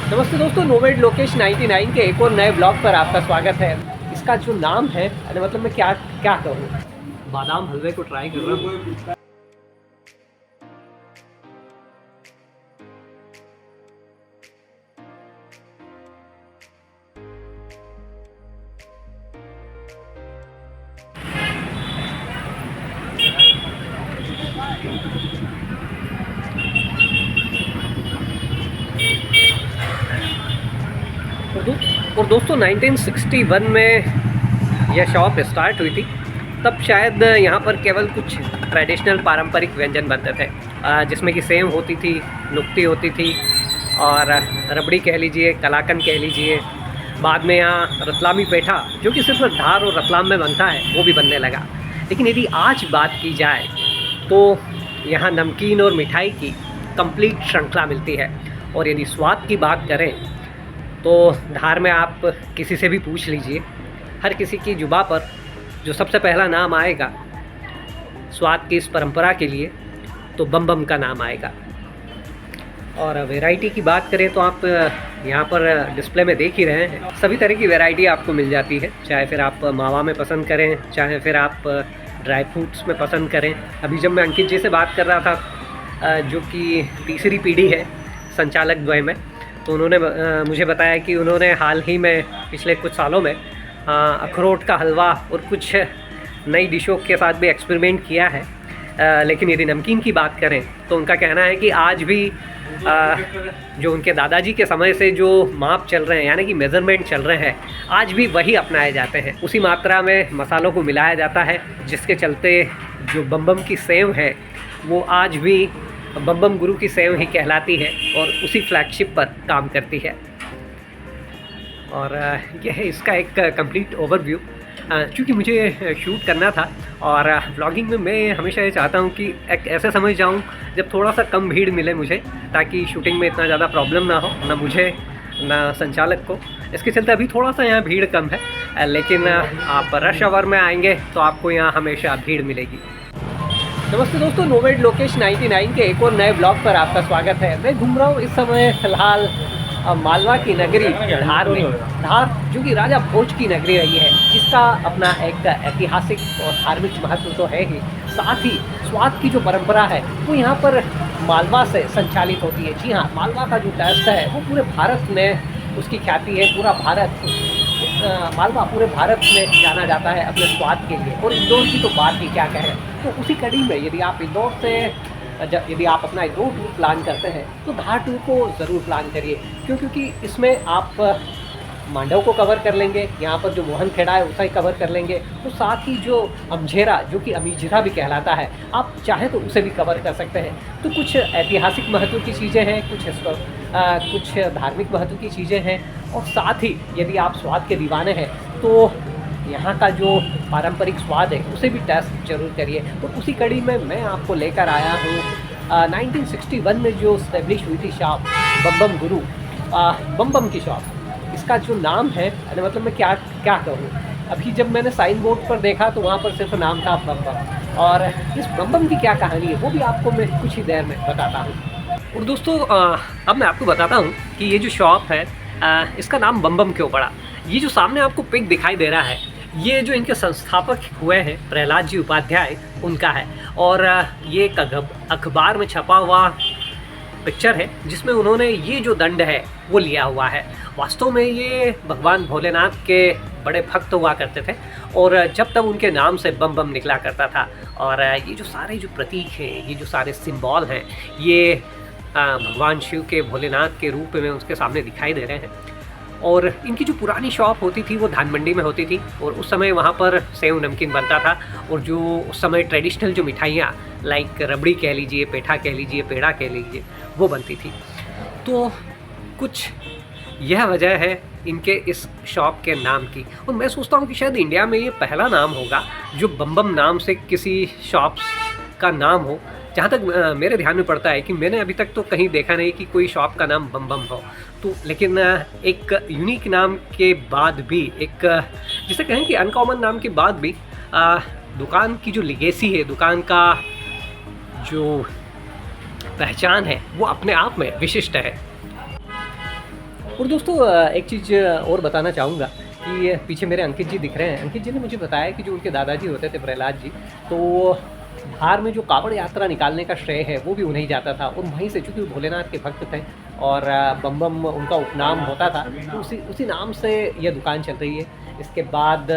नमस्ते दोस्तों, नोवेड लोकेश 99 के एक और नए ब्लॉग पर आपका स्वागत है। इसका जो नाम है मतलब मैं क्या क्या कहूँ, बादाम हलवे को ट्राई कर रहा हूँ। और दोस्तों 1961 में यह शॉप स्टार्ट हुई थी। तब शायद यहाँ पर केवल कुछ ट्रेडिशनल पारंपरिक व्यंजन बनते थे, जिसमें कि सेव होती थी, नुक्ती होती थी और रबड़ी कह लीजिए, कलाकंद कह लीजिए। बाद में यहाँ रतलामी पेठा, जो कि सिर्फ धार और रतलाम में बनता है, वो भी बनने लगा। लेकिन यदि आज बात की जाए तो यहाँ नमकीन और मिठाई की कंप्लीट श्रृंखला मिलती है। और यदि स्वाद की बात करें तो धार में आप किसी से भी पूछ लीजिए, हर किसी की जुबां पर जो सबसे पहला नाम आएगा स्वाद की इस परंपरा के लिए, तो बम बम का नाम आएगा। और वैरायटी की बात करें तो आप यहाँ पर डिस्प्ले में देख ही रहे हैं, सभी तरह की वैरायटी आपको मिल जाती है। चाहे फिर आप मावा में पसंद करें, चाहे फिर आप ड्राई फ्रूट्स में पसंद करें। अभी जब मैं अंकित जी से बात कर रहा था, जो कि तीसरी पीढ़ी है संचालक द्वय में, तो उन्होंने मुझे बताया कि उन्होंने हाल ही में पिछले कुछ सालों में अखरोट का हलवा और कुछ नई डिशों के साथ भी एक्सपेरिमेंट किया है। लेकिन यदि नमकीन की बात करें तो उनका कहना है कि आज भी जो उनके दादाजी के समय से जो माप चल रहे हैं, यानी कि मेज़रमेंट चल रहे हैं, आज भी वही अपनाए जाते हैं। उसी मात्रा में मसालों को मिलाया जाता है, जिसके चलते जो बम बम की सेव है वो आज भी बम बम गुरु की सेव ही कहलाती है और उसी फ्लैगशिप पर काम करती है। और यह है इसका एक कंप्लीट ओवरव्यू। क्योंकि मुझे शूट करना था और व्लॉगिंग में मैं हमेशा ये चाहता हूँ कि एक ऐसे समय जाऊँ जब थोड़ा सा कम भीड़ मिले मुझे, ताकि शूटिंग में इतना ज़्यादा प्रॉब्लम ना हो, ना मुझे ना संचालक को। इसके चलते अभी थोड़ा सा यहाँ भीड़ कम है, लेकिन आप रश आवर में आएंगे तो आपको यहाँ हमेशा भीड़ मिलेगी। नमस्ते दोस्तों, नोवेड लोकेश 99 के एक और नए ब्लॉग पर आपका स्वागत है। मैं घूम रहा हूँ इस समय फ़िलहाल मालवा की नगरी धार में। धार जो कि राजा भोज की नगरी रही है, जिसका अपना एक ऐतिहासिक और धार्मिक महत्व तो है ही, साथ ही स्वाद की जो परंपरा है वो यहाँ पर मालवा से संचालित होती है। जी हाँ, मालवा का जो टेस्ट है वो पूरे भारत में उसकी ख्याति है। पूरा भारत, मालवा पूरे भारत में जाना जाता है अपने स्वाद के लिए। और इंदौर की तो बात ही क्या कहें। तो उसी कड़ी में यदि आप इंदौर से यदि आप अपना इंदौर टूर प्लान करते हैं तो धार टूर को ज़रूर प्लान करिए। क्योंकि इसमें आप मांडव को कवर कर लेंगे, यहाँ पर जो मोहन खेड़ा है उसे कवर कर लेंगे, तो साथ ही जो अमझेरा, जो कि अमीझरा भी कहलाता है, आप चाहें तो उसे भी कवर कर सकते हैं। तो कुछ ऐतिहासिक महत्व की चीज़ें हैं, कुछ धार्मिक महत्व की चीज़ें हैं, और साथ ही यदि आप स्वाद के दीवाने हैं तो यहाँ का जो पारंपरिक स्वाद है उसे भी टेस्ट जरूर करिए। तो उसी कड़ी में मैं आपको लेकर आया हूँ 1961 में जो स्टैब्लिश हुई थी शॉप बम बम गुरु, बम बम की शॉप। इसका जो नाम है मतलब मैं क्या कहूँ, अभी जब मैंने साइन बोर्ड पर देखा तो वहाँ पर सिर्फ नाम था बम बम। और इस बम बम की क्या कहानी है वो भी आपको मैं कुछ ही देर में बताता हूँ। और दोस्तों अब मैं आपको बताता हूँ कि ये जो शॉप है इसका नाम बम बम क्यों पड़ा। ये जो सामने आपको पिक दिखाई दे रहा है, ये जो इनके संस्थापक हुए हैं प्रहलाद जी उपाध्याय, उनका है। और ये एक अखबार में छपा हुआ पिक्चर है, जिसमें उन्होंने ये जो दंड है वो लिया हुआ है। वास्तव में ये भगवान भोलेनाथ के बड़े भक्त हुआ करते थे, और जब तब उनके नाम से बम बम निकला करता था। और ये जो सारे जो प्रतीक हैं, ये जो सारे सिंबल हैं, ये भगवान शिव के, भोलेनाथ के रूप में उसके सामने दिखाई दे रहे हैं। और इनकी जो पुरानी शॉप होती थी वो धान मंडी में होती थी, और उस समय वहाँ पर सेव नमकीन बनता था। और जो उस समय ट्रेडिशनल जो मिठाइयाँ लाइक रबड़ी कह लीजिए, पेठा कह लीजिए, पेड़ा कह लीजिए, वो बनती थी। तो कुछ यह वजह है इनके इस शॉप के नाम की। और मैं सोचता हूँ कि शायद इंडिया में ये पहला नाम होगा जो बम बम नाम से किसी शॉप्स का नाम हो। जहाँ तक मेरे ध्यान में पड़ता है कि मैंने अभी तक तो कहीं देखा नहीं कि कोई शॉप का नाम बम बम हो। तो लेकिन एक यूनिक नाम के बाद भी, एक जिसे कहें कि अनकॉमन नाम के बाद भी, दुकान की जो लिगेसी है, दुकान का जो पहचान है वो अपने आप में विशिष्ट है। और दोस्तों एक चीज़ और बताना चाहूँगा कि पीछे मेरे अंकित जी दिख रहे हैं। अंकित जी ने मुझे बताया कि जो उनके दादाजी होते थे प्रहलाद जी, तो धार में जो कावड़ यात्रा निकालने का श्रेय है वो भी उन्हें ही जाता था। और वहीं से, चूँकि वो भोलेनाथ के भक्त थे और बम बम उनका उपनाम होता था, तो उसी उसी नाम से ये दुकान चल रही है। इसके बाद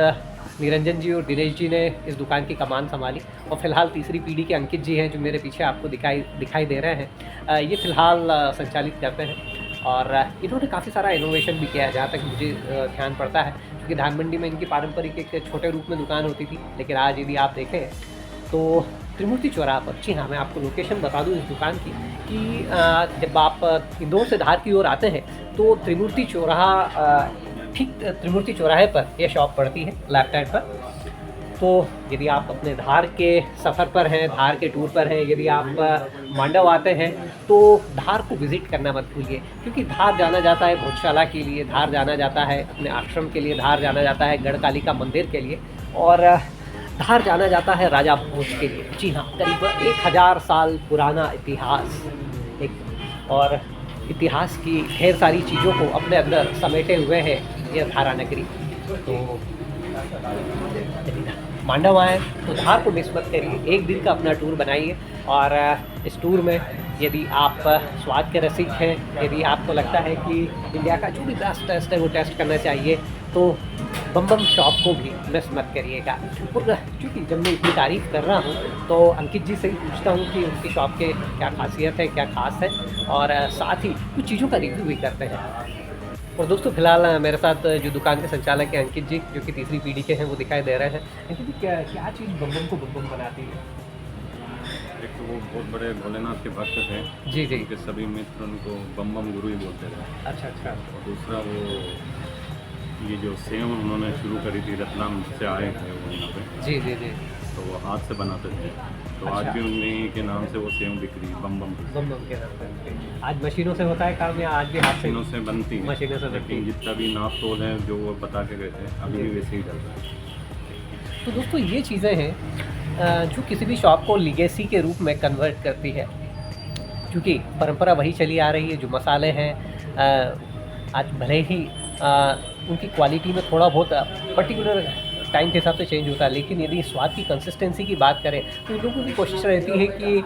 निरंजन जी और दिनेश जी ने इस दुकान की कमान संभाली और फ़िलहाल तीसरी पीढ़ी के अंकित जी हैं जो मेरे पीछे आपको दिखाई दे रहे हैं। ये फ़िलहाल संचालित करते हैं और इन्होंने काफ़ी सारा इनोवेशन भी किया है, जहाँ तक मुझे ध्यान पड़ता है। क्योंकि धान मंडी में इनकी पारंपरिक एक छोटे रूप में दुकान होती थी, लेकिन आज यदि आप देखें तो त्रिमूर्ति चौराहा पर, जी हाँ, मैं आपको लोकेशन बता दूँ इस दुकान की कि जब आप इंदौर से धार की ओर आते हैं तो त्रिमूर्ति चौराहा, ठीक त्रिमूर्ति चौराहे पर यह शॉप पड़ती है, लेफ्ट हैंड पर। तो यदि आप अपने धार के सफ़र पर हैं, धार के टूर पर हैं, यदि आप मांडव आते हैं तो धार को विज़िट करना मत भूलिए। क्योंकि धार जाना जाता है भोजशाला के लिए, धार जाना जाता है अपने आश्रम के लिए, धार जाना जाता है गढ़कालिका मंदिर के लिए, और धार जाना जाता है राजा भोज के लिए। जी हाँ, करीब 1000 साल पुराना इतिहास, एक और इतिहास की ढेर सारी चीज़ों को अपने अंदर समेटे हुए है यह धारा नगरी। तो मांडव आए तो धार को मिस मत करिए, एक दिन का अपना टूर बनाइए। और इस टूर में यदि आप स्वाद के रसिक हैं, यदि आपको लगता है कि इंडिया का जो भी बेस्ट टेस्ट है वो टेस्ट करना चाहिए, तो बम बम शॉप को भी मिस मत करिएगा। और क्योंकि जब मैं इतनी तारीफ़ कर रहा हूँ तो अंकित जी से ही पूछता हूँ कि उनकी शॉप के क्या खासियत है, क्या ख़ास है, और साथ ही कुछ चीज़ों का रिव्यू भी करते हैं। और दोस्तों फ़िलहाल मेरे साथ जो दुकान के संचालक हैं अंकित जी, जो कि तीसरी पीढ़ी के हैं, वो दिखाई दे रहे हैं। अंकित जी, क्या क्या चीज़ बम बम को बम बम बनाती है? एक तो वो बहुत बड़े भोलेनाथ के भक्त थे। जी जी। उनके सभी मित्र उनको बम बम गुरु ही बोलते थे। अच्छा अच्छा। और दूसरा वो ये जो सेव उन्होंने शुरू करी थी, रतलाम से आए थे वो यहाँ पे। जी जी जी। तो वो हाथ से बनाते थे, तो अच्छा। आज भी उन्हीं के नाम से वो सेव बिक रही है, बम बम की। बम बम के नाम पर आज मशीनों से होता है काम, या आज भी हाथ से? मशीनों से बनती है, मशीनों से बनती है। लेकिन जितना भी नाप तोल है जो वो बता के गए थे अभी भी वैसे ही चल रहा है। तो दोस्तों ये चीज़ें हैं जो किसी भी शॉप को लीगेसी के रूप में कन्वर्ट करती है, क्योंकि परंपरा वही चली आ रही है। जो मसाले हैं आज भले ही उनकी क्वालिटी में थोड़ा बहुत पर्टिकुलर टाइम के हिसाब से चेंज होता है, लेकिन यदि स्वाद की कंसिस्टेंसी की बात करें तो इन लोगों की कोशिश रहती है कि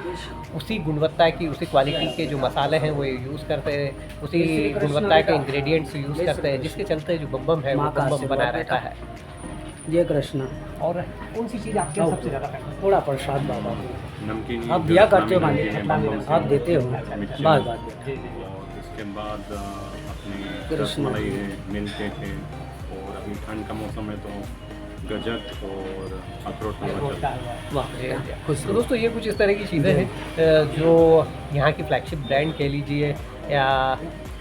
उसी गुणवत्ता की, उसी क्वालिटी के जो मसाले हैं वो यूज़ करते हैं, उसी गुणवत्ता के इंग्रेडिएंट्स यूज़ करते हैं, जिसके चलते जो बम बम है वो बम बम बना रहता है। जय कृष्ण। और कौन सी चीज़ आपके सबसे ज़्यादा पसंद है? थोड़ा प्रसाद बाबा नमकीन आप दिया करते हो, नमकीन आप देते हो, बात बात जी जी। और उसके बाद अपनी कृष्ण। रसमलाई है, मिलके थे। और अभी ठंड का मौसम है तो गजक और अखरोट हलवा चलता है। वाह तो दोस्तों ये कुछ इस तरह की चीज़ें हैं जो यहाँ की फ्लैगशिप ब्रांड कह लीजिए, या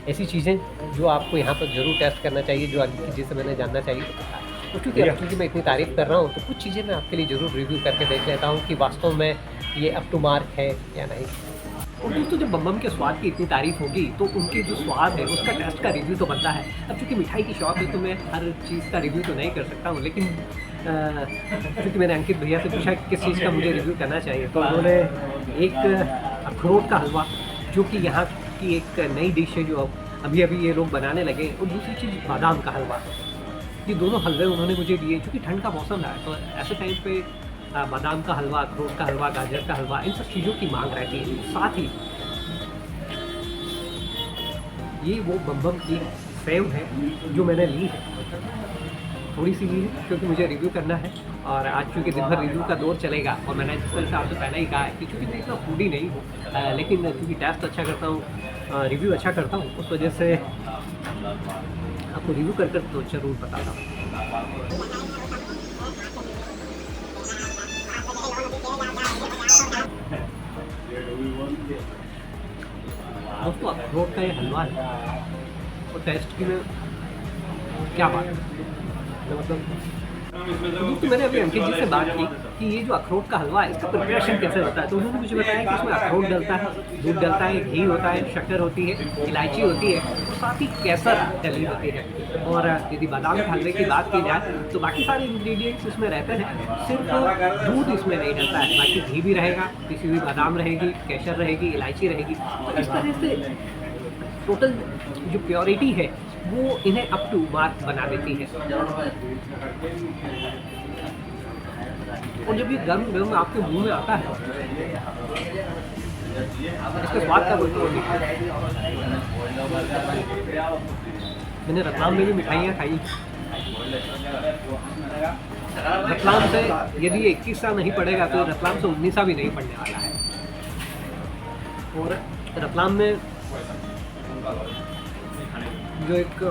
ऐसी चीज़ें जो आपको यहाँ पर ज़रूर टेस्ट करना चाहिए, जो अंकित जी से मैंने जानना चाहिए। तो क्योंकि मैं इतनी तारीफ़ कर रहा हूँ तो कुछ चीज़ें मैं आपके लिए ज़रूर रिव्यू करके देख लेता हूँ कि वास्तव में ये अप टू मार्क है या नहीं। और दोस्तों जब बम बम के स्वाद की इतनी तारीफ़ होगी तो उनके जो स्वाद है उसका टेस्ट का रिव्यू तो बनता है। अब चूँकि मिठाई की शॉप है तो मैं हर चीज़ का रिव्यू तो नहीं कर सकता हूँ, लेकिन क्योंकि मैंने अंकित भैया से पूछा किस चीज़ का मुझे रिव्यू करना चाहिए, तो उन्होंने एक अखरोट का हलवा, जो कि यहाँ की एक नई डिश है जो अभी अभी ये लोग बनाने लगे, और दूसरी चीज़ बादाम का हलवा, ये दोनों हलवे उन्होंने मुझे दिए। क्योंकि ठंड का मौसम है तो ऐसे टाइम पे बादाम का हलवा, अखरोट का हलवा, गाजर का हलवा, इन सब चीज़ों की मांग रहती है। साथ ही ये वो बम बम की सेव है जो मैंने ली है, थोड़ी सी ली है क्योंकि मुझे रिव्यू करना है। और आज चूँकि दिन भर रिव्यू का दौर चलेगा, और मैंने जिस तरह से आपसे पहले ही कहा है कि चूँकि मैं इतना फूडी नहीं हूँ, लेकिन चूँकि टेस्ट अच्छा करता हूँ, रिव्यू अच्छा करता हूँ, उस वजह से आपको रिव्यू कर तो ज़रूर बताता हूँ। दोस्तों अखरोट का ये हलवा है और टेस्ट की में क्या बात है, मतलब दोस्तों मैंने अभी अंकित जी से बात की कि ये जो अखरोट का हलवा है इसका प्रिपरेशन कैसे होता है, तो उन्होंने मुझे बताया कि इसमें अखरोट डलता है, दूध डलता है, घी होता है, शक्कर होती है, इलायची होती है, और साथ ही केसर डली होती है। और यदि बादाम के हलवे की बात की जाए तो बाकी सारे इंग्रेडिएंट्स इसमें रहते हैं, सिर्फ दूध इसमें नहीं डलता है, बाकी घी भी रहेगा, पिसी हुई बादाम रहेगी, केसर रहेगी, इलायची रहेगी। तो इस तरह से टोटल जो प्योरिटी है वो इन्हें अप टू मार्क बना देती है। और जब ये गर्म गर्म आपके मुंह में आता है, इसके स्वाद का कोई तोड़ नहीं। मैंने रतलाम में भी मिठाइयाँ खाई। रतलाम से यदि 21 नहीं पड़ेगा तो रतलाम से 19 भी नहीं पड़ने वाला है। और रतलाम में जो एक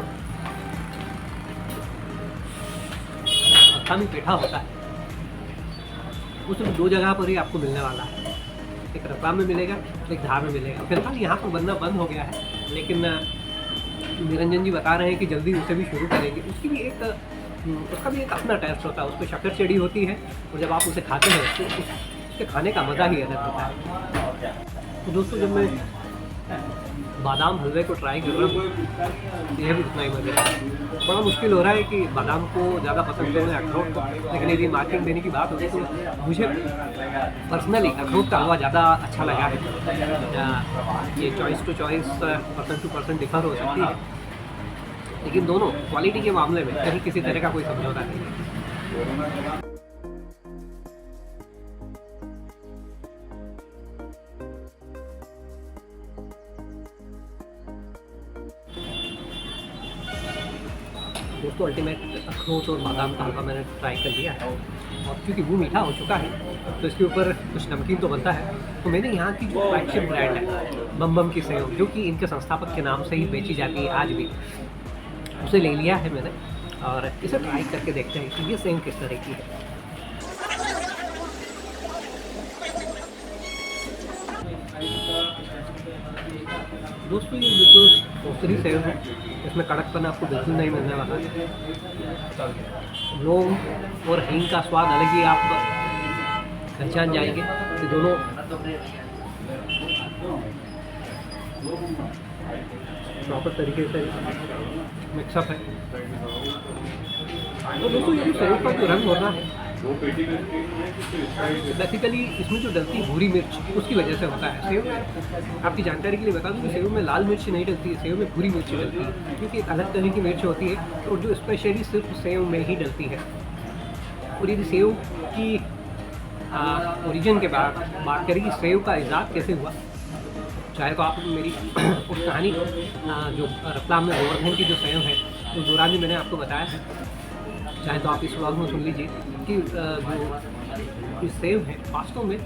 रतलामी पेठा होता है वो सिर्फ 2 जगह पर ही आपको मिलने वाला है। एक रतलाम में मिलेगा, एक धार में मिलेगा। फिलहाल यहाँ पर बनना बंद हो गया है, लेकिन निरंजन जी बता रहे हैं कि जल्दी उसे भी शुरू करेंगे। उसका भी एक अपना टेस्ट होता है, उस पर शक्कर चढ़ी होती है और जब आप उसे खाते हैं तो उसके खाने का मज़ा ही अलग होता है। तो दोस्तों, जब मैं बादाम हलवे को ट्राई कर रहा हूँ यह भी उतना ही मज़े है। बड़ा मुश्किल हो रहा है कि बादाम को ज़्यादा पसंद करूँ या अखरोट को, लेकिन यदि मार्केट देने की बात होती तो मुझे पर्सनली अखरोट का हलवा ज़्यादा अच्छा लगा है। ये choice to choice, person to person differ हो सकती है, लेकिन दोनों क्वालिटी के मामले में कहीं किसी तरह का कोई समझौता नहीं है। दोस्तों, अल्टीमेट अखरोट और बादाम का हलवा मैंने ट्राई कर लिया है और क्योंकि वो मीठा हो चुका है तो इसके ऊपर कुछ नमकीन तो बनता है। तो मैंने यहाँ की जो फ्लैगशिप ब्रांड है बम बम की सेव, जो कि इनके संस्थापक के नाम से ही बेची जाती है आज भी, उसे ले लिया है मैंने और इसे ट्राई करके देखते हैं कि ये सेव किस तरह की है। दोस्तों, ये बिल्कुल दूसरी सेव है, इसमें कड़कपन आपको बिल्कुल नहीं मिलने वाला है। लौंग और हींग का स्वाद अलग ही आप पहचान जाएंगे कि दोनों प्रॉपर तरीके से मिक्सअप है। तो दोस्तों, ये सेव का जो रंग होता है बेसिकली इसमें जो डलती है भूरी मिर्च, उसकी वजह से होता है। सेव आपकी जानकारी के लिए बता दूँ कि सेव में लाल मिर्च नहीं डलती है, सेव में भूरी मिर्च डलती है, क्योंकि एक अलग तरह की मिर्च होती है और जो स्पेशली सिर्फ सेव में ही डलती है। और यदि सेव की ओरिजिन के बाद बात करें कि सेव का इजाद कैसे हुआ, चाहे तो आप मेरी उस कहानी जो रतलाम में गोवर्धन की जो सेव है उस दौरान भी मैंने आपको बताया है, चाहे तो आप इस व्लॉग में सुन लीजिए कि जो सेव है वास्तव में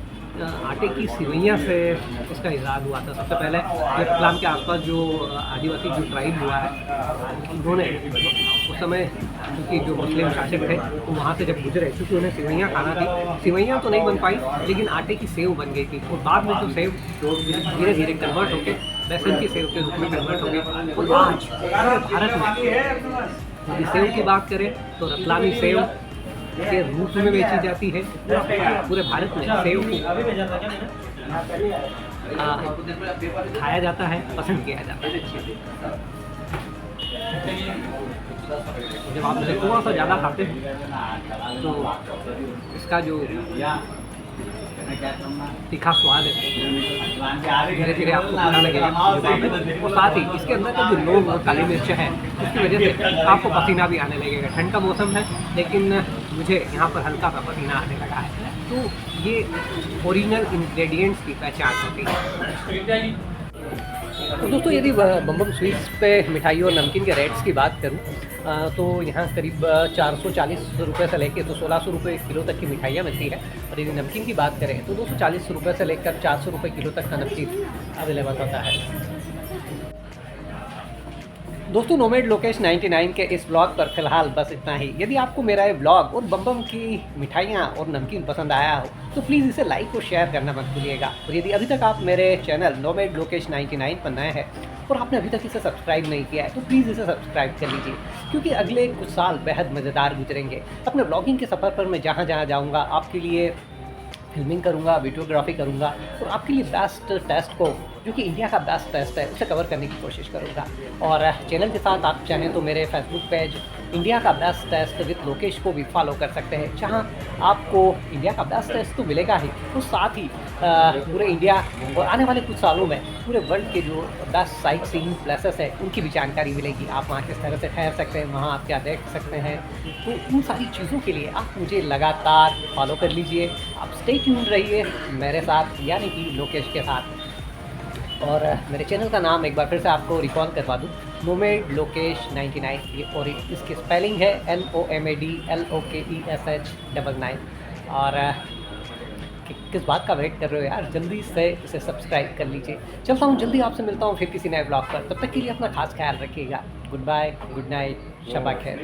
आटे की सिवैयाँ से इसका इजाद हुआ था। सबसे पहले रतलाम के आसपास जो आदिवासी जो ट्राइब हुआ है उन्होंने उस समय, क्योंकि जो मुस्लिम शासक थे तो वहाँ से जब गुजरे, क्योंकि उन्हें सिवैयाँ खाना थी, सिवैयाँ तो नहीं बन पाई लेकिन आटे की सेव बन गई थी। और बाद में जो सेव धीरे धीरे कन्वर्ट होकर बेसन की सेव के रूप में कन्वर्ट हो गई। और आज पूरे भारत में यदि सेव की बात करें तो रतलामी सेव के रूप में बेची जाती है। पूरे भारत में सेव को खाया जाता है, पसंद किया जाता है। जब आप इसे थोड़ा सा ज़्यादा खाते हैं तो इसका जो तीखा स्वाद है धीरे धीरे आपको पता लगेगा। और साथ ही इसके अंदर का जो लौंग और काली मिर्च है उसकी वजह से आपको पसीना भी आने लगेगा। ठंड का मौसम है लेकिन मुझे यहाँ पर हल्का सा पसीना आने लगा है। तो ये ओरिजिनल इंग्रेडिएंट्स की पहचान होती है। तो दोस्तों, यदि बम बम स्वीट्स पे मिठाई और नमकीन के रेट्स की बात करूँ तो यहाँ करीब 440 रुपये से लेकर तो 1600 रुपये किलो तक की मिठाइयाँ मिलती है। और यदि नमकीन की बात करें तो 240 रुपये से लेकर 400 रुपये किलो तक का नमकीन अवेलेबल होता है। दोस्तों, नोमेड लोकेश 99 के इस ब्लॉग पर फिलहाल बस इतना ही। यदि आपको मेरा ये ब्लॉग और बम बम की मिठाइयाँ और नमकीन पसंद आया हो तो प्लीज़ इसे लाइक और शेयर करना मत भूलिएगा। और यदि अभी तक आप मेरे चैनल नोमेड लोकेश 99 पर नए हैं और आपने अभी तक इसे सब्सक्राइब नहीं किया है तो प्लीज़ इसे सब्सक्राइब कर लीजिए, क्योंकि अगले कुछ साल बेहद मज़ेदार गुजरेंगे। अपने ब्लॉगिंग के सफ़र पर मैं जहाँ जहाँ जाऊँगा आपके लिए फिल्मिंग करूँगा, वीडियोग्राफी करूँगा और आपके लिए बेस्ट टेस्ट को, जो कि इंडिया का बेस्ट टेस्ट है, उसे कवर करने की कोशिश करूँगा। और चैनल के साथ आप चाहें तो मेरे फेसबुक पेज, इंडिया का बेस्ट टेस्ट विद लोकेश को भी फॉलो कर सकते हैं, जहां आपको इंडिया का बेस्ट टेस्ट तो मिलेगा ही, तो साथ ही पूरे इंडिया और आने वाले कुछ सालों में पूरे वर्ल्ड के जो बेस्ट साइट सीइंग प्लेसेस है उनकी भी जानकारी मिलेगी। आप वहाँ किस तरह से ठहर सकते हैं, वहाँ आप क्या देख सकते हैं, तो उन सारी चीज़ों के लिए आप मुझे लगातार फॉलो कर लीजिए। आप स्टे ट्यून्ड रहिए मेरे साथ, यानी कि लोकेश के साथ। और मेरे चैनल का नाम एक बार फिर से आपको रिकॉल करवा दूँ, नोमेड लोकेश 99, और इसकी स्पेलिंग है NOMADLOKESH99। और किस बात का वेट कर रहे हो यार, जल्दी से इसे सब्सक्राइब कर लीजिए। चलता हूँ, जल्दी आपसे मिलता हूँ फिर किसी नए ब्लॉग पर। तब तक के लिए अपना खास ख्याल रखिएगा। Good bye, good night, Shaba खैर।